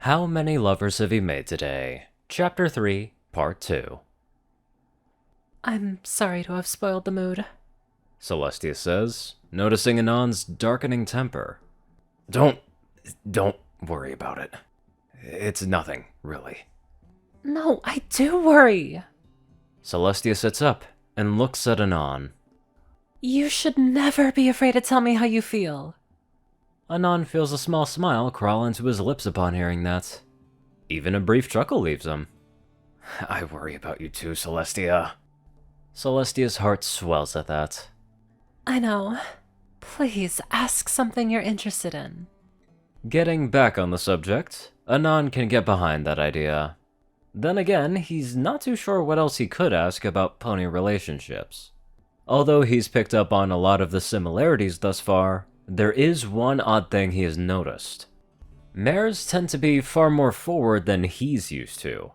How many lovers have you made today? Chapter 3, Part 2. I'm sorry to have spoiled the mood. Celestia says, noticing Anon's darkening temper. Don't worry about it. It's nothing, really. No, I do worry. Celestia sits up and looks at Anon. You should never be afraid to tell me how you feel. Anon feels a small smile crawl into his lips upon hearing that. Even a brief chuckle leaves him. I worry about you too, Celestia. Celestia's heart swells at that. I know. Please, ask something you're interested in. Getting back on the subject, Anon can get behind that idea. Then again, he's not too sure what else he could ask about pony relationships. Although he's picked up on a lot of the similarities thus far, there is one odd thing he has noticed. Mares tend to be far more forward than he's used to.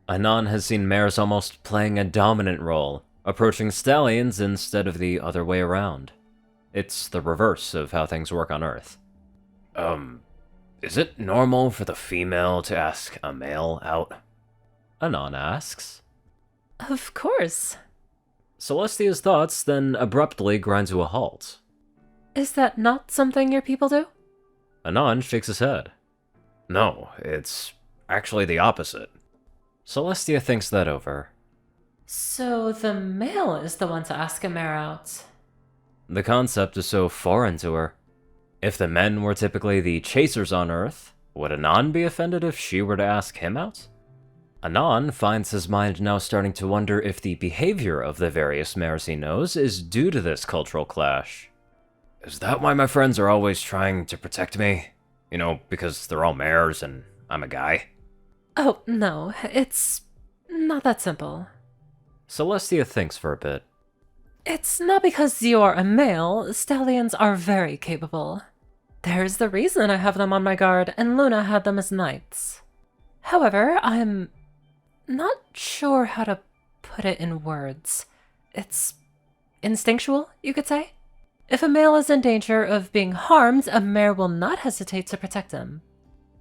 Anon has seen mares almost playing a dominant role, approaching stallions instead of the other way around. It's the reverse of how things work on Earth. Is it normal for the female to ask a male out? Anon asks. Of course. Celestia's thoughts then abruptly grind to a halt. Is that not something your people do? Anon shakes his head. No, it's actually the opposite. Celestia thinks that over. So the male is the one to ask a mare out. The concept is so foreign to her. If the men were typically the chasers on Earth, would Anon be offended if she were to ask him out? Anon finds his mind now starting to wonder if the behavior of the various mares he knows is due to this cultural clash. Is that why my friends are always trying to protect me? You know, because they're all mares and I'm a guy? Oh, no, it's not that simple. Celestia thinks for a bit. It's not because you're a male. Stallions are very capable. There's the reason I have them on my guard, and Luna had them as knights. However, I'm not sure how to put it in words. It's instinctual, you could say. If a male is in danger of being harmed, a mare will not hesitate to protect him.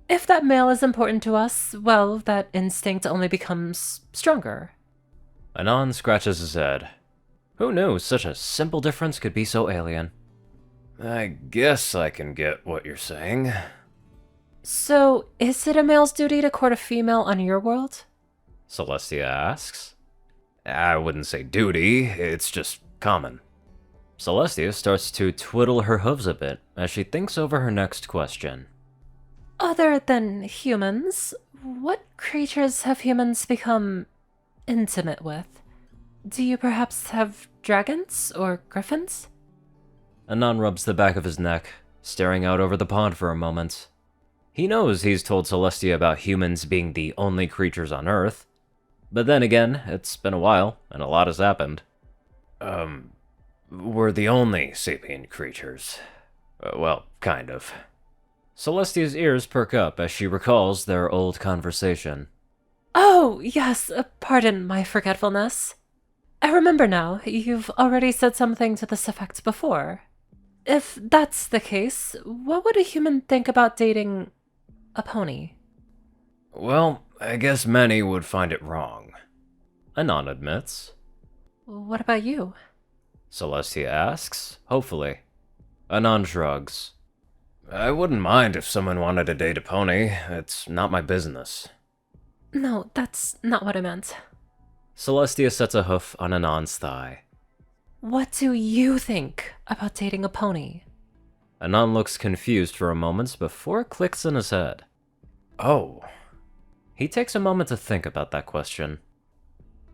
If that male is important to us, well, that instinct only becomes stronger. Anon scratches his head. Who knew such a simple difference could be so alien? I guess I can get what you're saying. So, is it a male's duty to court a female on your world? Celestia asks. I wouldn't say duty, it's just common. Celestia starts to twiddle her hooves a bit as she thinks over her next question. Other than humans, what creatures have humans become intimate with? Do you perhaps have dragons or griffins? Anon rubs the back of his neck, staring out over the pond for a moment. He knows he's told Celestia about humans being the only creatures on Earth, but then again, it's been a while, and a lot has happened. We're the only sapient creatures. Well, kind of. Celestia's ears perk up as she recalls their old conversation. Oh, yes, pardon my forgetfulness. I remember now, you've already said something to this effect before. If that's the case, what would a human think about dating a pony? Well, I guess many would find it wrong. Anon admits. What about you? Celestia asks, hopefully. Anon shrugs. I wouldn't mind if someone wanted to date a pony. It's not my business. No, that's not what I meant. Celestia sets a hoof on Anon's thigh. What do you think about dating a pony? Anon looks confused for a moment before it clicks in his head. Oh. He takes a moment to think about that question.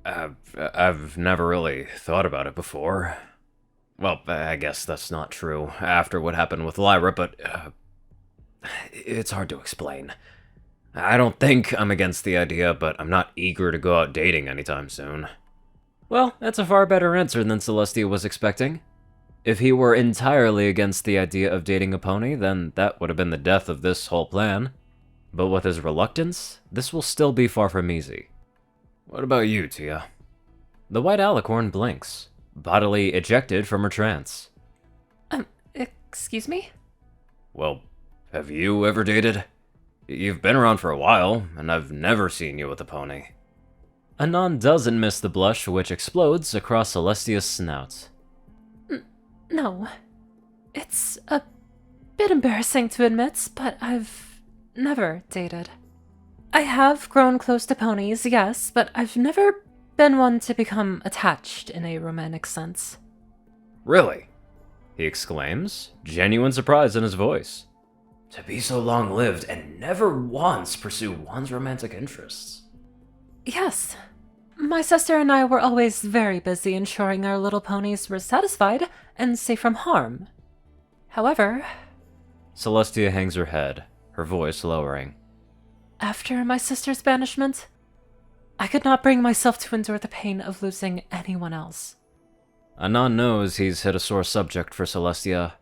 I've never really thought about it before. Well, I guess that's not true after what happened with Lyra, but it's hard to explain. I don't think I'm against the idea, but I'm not eager to go out dating anytime soon. Well, that's a far better answer than Celestia was expecting. If he were entirely against the idea of dating a pony, then that would have been the death of this whole plan. But with his reluctance, this will still be far from easy. What about you, Tia? The white alicorn blinks, bodily ejected from her trance. Excuse me? Well, have you ever dated? You've been around for a while, and I've never seen you with a pony. Anon doesn't miss the blush which explodes across Celestia's snout. No. It's a bit embarrassing to admit, but I've never dated. I have grown close to ponies, yes, but I've never been one to become attached in a romantic sense. Really? He exclaims, genuine surprise in his voice. To be so long-lived and never once pursue one's romantic interests. Yes. My sister and I were always very busy ensuring our little ponies were satisfied and safe from harm. However... Celestia hangs her head, her voice lowering. After my sister's banishment, I could not bring myself to endure the pain of losing anyone else. Anon knows he's hit a sore subject for Celestia.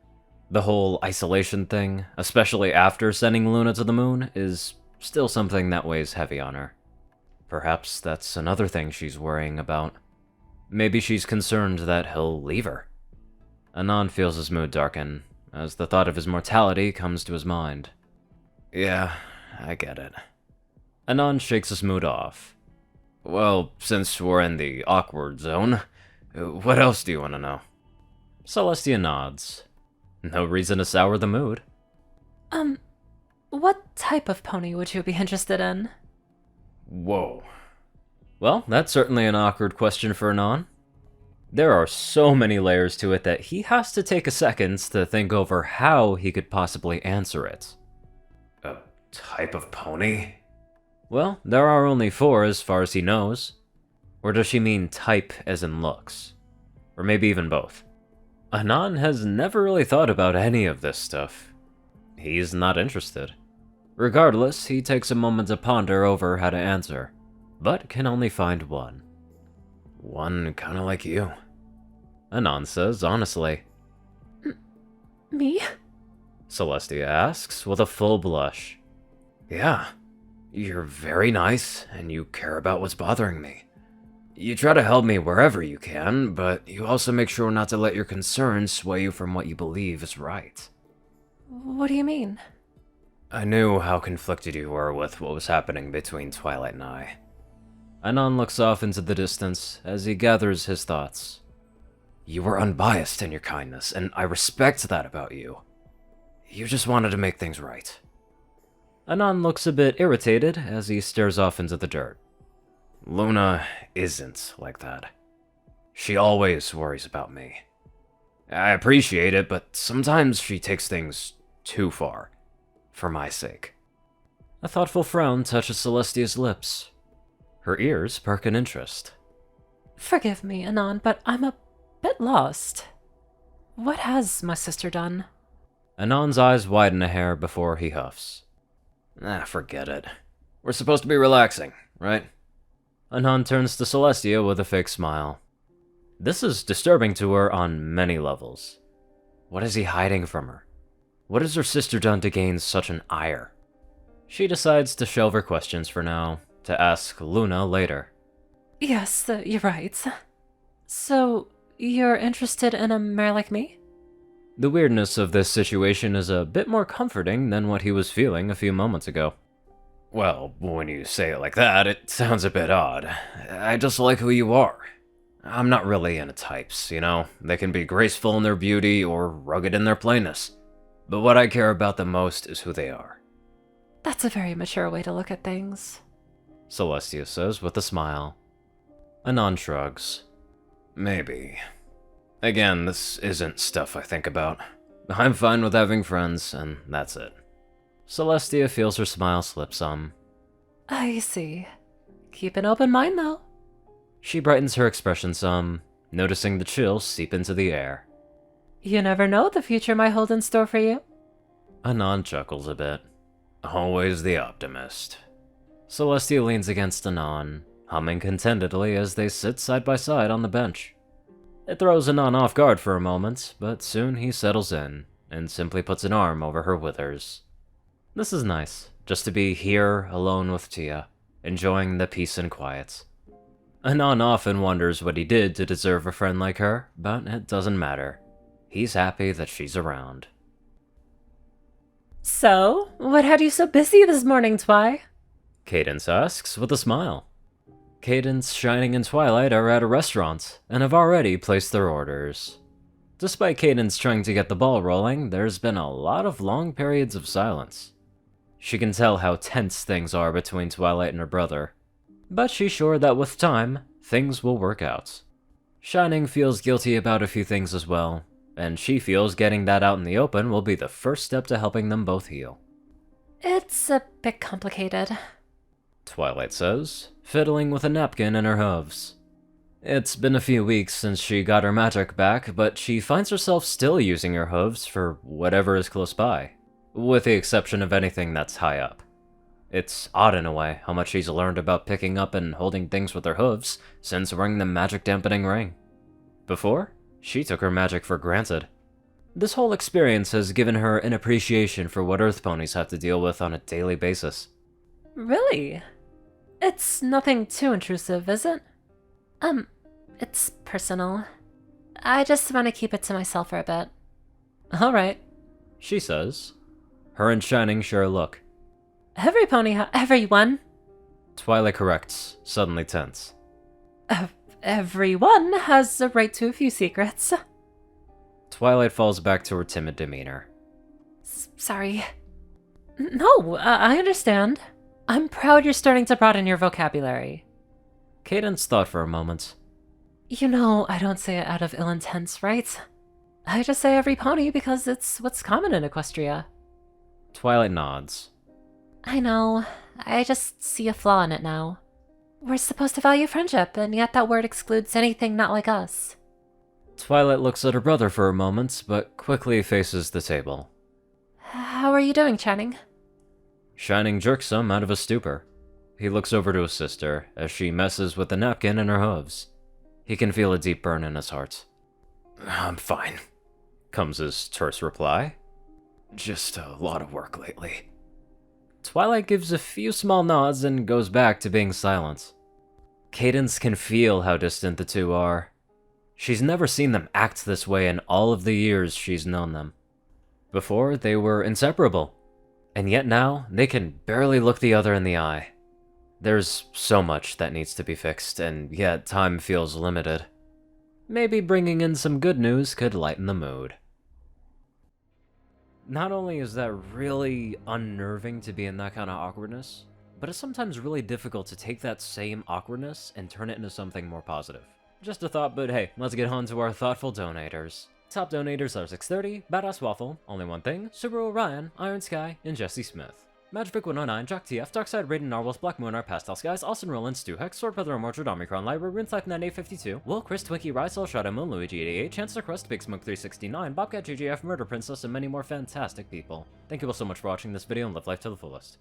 The whole isolation thing, especially after sending Luna to the moon, is still something that weighs heavy on her. Perhaps that's another thing she's worrying about. Maybe she's concerned that he'll leave her. Anon feels his mood darken, as the thought of his mortality comes to his mind. Yeah, I get it. Anon shakes his mood off. Well, since we're in the awkward zone, what else do you want to know? Celestia nods. No reason to sour the mood. What type of pony would you be interested in? Whoa. Well, that's certainly an awkward question for Anon. There are so many layers to it that he has to take a second to think over how he could possibly answer it. A type of pony? Well, there are only 4 as far as he knows. Or does she mean type as in looks? Or maybe even both? Anon has never really thought about any of this stuff. He's not interested. Regardless, he takes a moment to ponder over how to answer, but can only find one. One kinda like you. Anon says honestly. Me? Celestia asks with a full blush. Yeah, you're very nice, and you care about what's bothering me. You try to help me wherever you can, but you also make sure not to let your concerns sway you from what you believe is right. What do you mean? I knew how conflicted you were with what was happening between Twilight and I. Anon looks off into the distance as he gathers his thoughts. You were unbiased in your kindness, and I respect that about you. You just wanted to make things right. Anon looks a bit irritated as he stares off into the dirt. Luna isn't like that. She always worries about me. I appreciate it, but sometimes she takes things too far. For my sake. A thoughtful frown touches Celestia's lips. Her ears perk in interest. Forgive me, Anon, but I'm a bit lost. What has my sister done? Anon's eyes widen a hair before he huffs. Forget it. We're supposed to be relaxing, right? Anon turns to Celestia with a fake smile. This is disturbing to her on many levels. What is he hiding from her? What has her sister done to gain such an ire? She decides to shelve her questions for now, to ask Luna later. Yes, you're right. So, you're interested in a mare like me? The weirdness of this situation is a bit more comforting than what he was feeling a few moments ago. Well, when you say it like that, it sounds a bit odd. I just like who you are. I'm not really into types, you know? They can be graceful in their beauty or rugged in their plainness. But what I care about the most is who they are. That's a very mature way to look at things. Celestia says with a smile. Anon shrugs. Maybe. Again, this isn't stuff I think about. I'm fine with having friends, and that's it. Celestia feels her smile slip some. I see. Keep an open mind, though. She brightens her expression some, noticing the chill seep into the air. You never know the future might hold in store for you. Anon chuckles a bit. Always the optimist. Celestia leans against Anon, humming contentedly as they sit side by side on the bench. It throws Anon off guard for a moment, but soon he settles in, and simply puts an arm over her withers. This is nice, just to be here alone with Tia, enjoying the peace and quiet. Anon often wonders what he did to deserve a friend like her, but it doesn't matter. He's happy that she's around. So, what had you so busy this morning, Twy? Cadence asks with a smile. Cadence, Shining, and Twilight are at a restaurant and have already placed their orders. Despite Cadence trying to get the ball rolling, there's been a lot of long periods of silence. She can tell how tense things are between Twilight and her brother, but she's sure that with time, things will work out. Shining feels guilty about a few things as well, and she feels getting that out in the open will be the first step to helping them both heal. It's a bit complicated, Twilight says, fiddling with a napkin in her hooves. It's been a few weeks since she got her magic back, but she finds herself still using her hooves for whatever is close by, with the exception of anything that's high up. It's odd in a way how much she's learned about picking up and holding things with her hooves since wearing the magic dampening ring. Before, she took her magic for granted. This whole experience has given her an appreciation for what Earth ponies have to deal with on a daily basis. Really? It's nothing too intrusive, is it? It's personal. I just want to keep it to myself for a bit. Alright, She says. Her and Shining share a look. Everyone? Twilight corrects, suddenly tense. Everyone has a right to a few secrets. Twilight falls back to her timid demeanor. Sorry. No, I understand. I'm proud you're starting to broaden your vocabulary. Cadence thought for a moment. You know, I don't say it out of ill intent, right? I just say every pony because it's what's common in Equestria. Twilight nods. I know. I just see a flaw in it now. We're supposed to value friendship, and yet that word excludes anything not like us. Twilight looks at her brother for a moment, but quickly faces the table. How are you doing, Channing? Shining jerks him out of a stupor. He looks over to his sister as she messes with the napkin in her hooves. He can feel a deep burn in his heart. "I'm fine," comes his terse reply. "Just a lot of work lately." Twilight gives a few small nods and goes back to being silent. Cadence can feel how distant the two are. She's never seen them act this way in all of the years she's known them. Before, they were inseparable, and yet now they can barely look the other in the eye. There's so much that needs to be fixed, and yet time feels limited. Maybe bringing in some good news could lighten the mood. Not only is that really unnerving to be in that kind of awkwardness, but it's sometimes really difficult to take that same awkwardness and turn it into something more positive. Just a thought, but hey, let's get on to our thoughtful donators. Top donators are 630, BadassWaffle, Only One Thing, Ceru, Orion, IronSky, and Jessie Smith. Magic 109, JockeTF, Darkside, Rayden, Narwhals, Blackmoonheart, Pastel Skies, Austin Roland, Stu Hex, Sword Feather, Orchard, Omicron, Library, Runetype 9852, Will, Chris, Twinkie, Rysel, Shadow Moon, Luigi 88, Chancellor Crust, Big Smoke 369, Bobcat, GGF, Murder Princess, and many more fantastic people. Thank you all so much for watching this video and live life to the fullest.